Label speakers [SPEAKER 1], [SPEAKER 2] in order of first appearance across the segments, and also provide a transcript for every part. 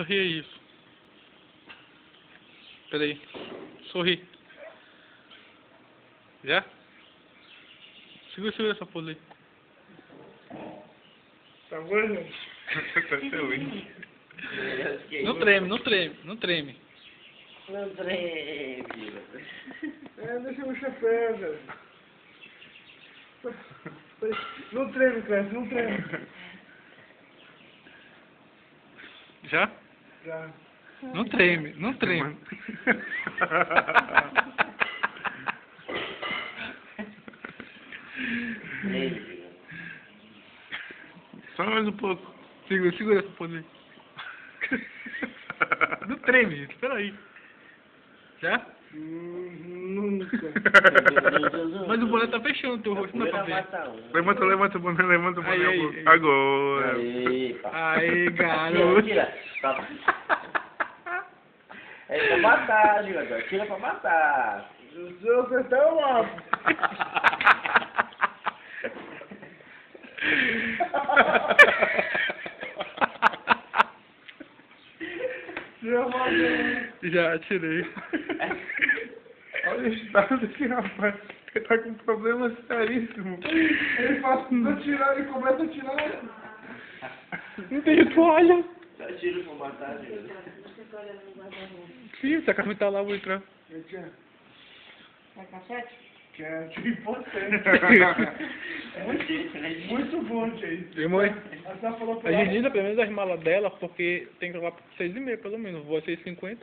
[SPEAKER 1] sorri aí. Peraí. Sorri. Já? Segura essa pose aí.
[SPEAKER 2] Tá bom, gente? Tá excelente.
[SPEAKER 1] Não treme, não treme, não treme.
[SPEAKER 3] Não treme.
[SPEAKER 2] Deixa o chapéu, velho. Não treme, Clécio, não treme.
[SPEAKER 1] Já?
[SPEAKER 2] Já.
[SPEAKER 1] Não treme, não treme.
[SPEAKER 2] Só mais um pouco.
[SPEAKER 1] Segura essa pose aí. Não treme, gente. Espera aí. Já?
[SPEAKER 2] Nunca.
[SPEAKER 1] Mas o boné tá fechando o teu rosto, não dá pra ver.
[SPEAKER 2] Levanta o boné, levanta o boné.
[SPEAKER 1] Aí.
[SPEAKER 2] Agora.
[SPEAKER 1] Aí, garoto.
[SPEAKER 3] Tira. É pra matar, jogador. Tira pra matar.
[SPEAKER 2] Se eu acertar, eu mato.
[SPEAKER 1] Já tirei.
[SPEAKER 2] Olha o estado desse rapaz. Ele tá com um problema seríssimo. Ele faz tudo tirar, ele começa a tirar.
[SPEAKER 1] Não tem toalha.
[SPEAKER 3] Só tira pra matar, jogador.
[SPEAKER 1] Sim, essa casa tá lá, vou entrar.
[SPEAKER 2] Quer
[SPEAKER 4] cassete?
[SPEAKER 2] Quero, importante. Muito bom, Jay.
[SPEAKER 1] E mãe?
[SPEAKER 2] A senhora falou pra
[SPEAKER 1] A
[SPEAKER 2] ela.
[SPEAKER 1] Genilda, pelo menos, as malas dela, porque tem que ir lá por 6h30, pelo menos. Vou a 6h50.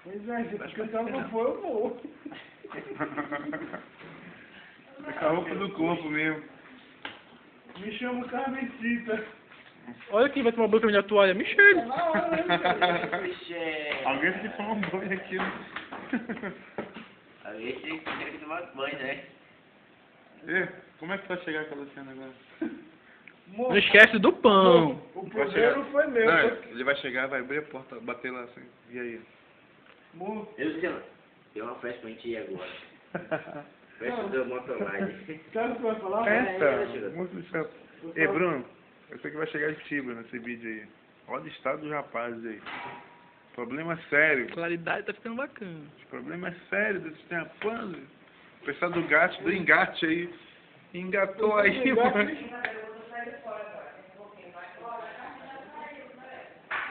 [SPEAKER 2] Pois é, porque se ela não for, eu vou.
[SPEAKER 5] É com a roupa do corpo mesmo.
[SPEAKER 2] Me chama Carmencita.
[SPEAKER 1] Olha quem vai tomar banho com a minha toalha. Michele.
[SPEAKER 2] Na hora, né?
[SPEAKER 5] Alguém tem que tomar um banho aqui.
[SPEAKER 3] Alguém tem que tomar banho, né?
[SPEAKER 5] E, como é que vai chegar aquela cena agora?
[SPEAKER 1] Não esquece do pão.
[SPEAKER 2] O
[SPEAKER 5] Vai
[SPEAKER 2] primeiro foi meu.
[SPEAKER 5] Não, ele vai chegar, vai abrir a porta, bater lá assim. E aí?
[SPEAKER 2] Amor,
[SPEAKER 3] Eu sei, tem uma festa pra gente ir agora. Festa do Motolite.
[SPEAKER 2] sabe o que vai falar?
[SPEAKER 5] Festa, muito chato. Ei, Bruno, eu sei que vai chegar de Tibra nesse vídeo aí. Olha o estado dos rapazes aí. Problema sério.
[SPEAKER 1] Claridade tá ficando bacana.
[SPEAKER 5] Problema é sério do sistema pano. O pessoal do gato, do engate aí. Engatou aí, mano.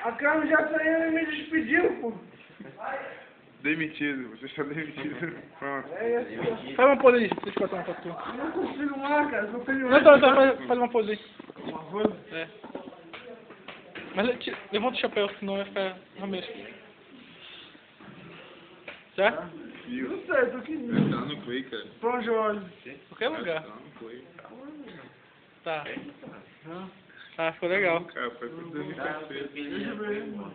[SPEAKER 2] A Carmen já saiu e me despediu, pô.
[SPEAKER 5] Demitido, você está demitido. Pronto.
[SPEAKER 2] É isso.
[SPEAKER 1] Faz uma pose aí, deixa eu botar uma foto.
[SPEAKER 2] Eu não consigo mais, cara. Não tenho
[SPEAKER 1] Não, tá, faz uma pose aí.
[SPEAKER 2] Uma coisa.
[SPEAKER 1] É. Mas levanta o chapéu, senão vai ficar ramesco. Já?
[SPEAKER 2] Não sei, tô aqui.
[SPEAKER 5] Não, não foi, cara.
[SPEAKER 2] Pra onde eu olho?
[SPEAKER 1] Qualquer lugar.
[SPEAKER 5] Não, não foi.
[SPEAKER 1] Tá. Tá, ficou legal.
[SPEAKER 5] Cara, foi tudo
[SPEAKER 3] Tá,
[SPEAKER 5] perfeito.
[SPEAKER 3] filho.